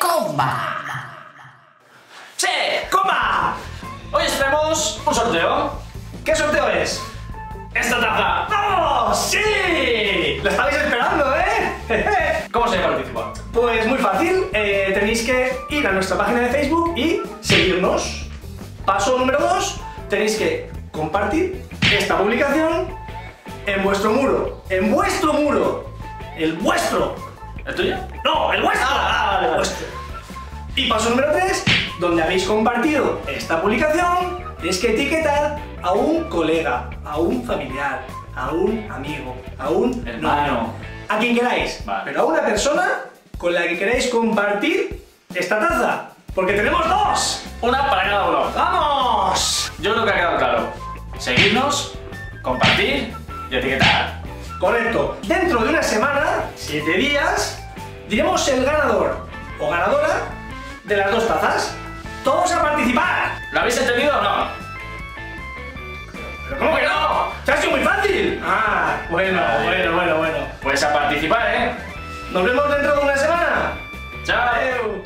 ¡Comba! ¡Sí! ¡Comba! Hoy os traemos un sorteo. ¿Qué sorteo es? ¡Esta taza! ¡Vamos! ¡Sí! Lo estabais esperando, ¿eh? ¿Cómo se participa? Pues muy fácil, tenéis que ir a nuestra página de Facebook y seguirnos. Paso número 2, tenéis que compartir esta publicación en vuestro muro. ¡En vuestro muro! ¡El vuestro! ¿El tuyo? ¡No! ¡El vuestro! Vale. El vuestro. Y paso número 3, donde habéis compartido esta publicación, tenéis que etiquetar a un colega, a un familiar, a un amigo, a un hermano, a quien queráis, vale, pero a una persona con la que queráis compartir esta taza, porque tenemos 2. Una para cada uno. ¡Vamos! Yo creo que ha quedado claro. Seguirnos, compartir y etiquetar. Correcto. Dentro de una semana, 7 días, diremos el ganador o ganadora de las 2 tazas. ¡Todos a participar! ¿Lo habéis entendido o no? ¿Pero cómo que no? ¡Se ha sido muy fácil! Ah, bueno. Pues a participar, ¿eh? Nos vemos dentro de una semana. ¡Chao! Adeu.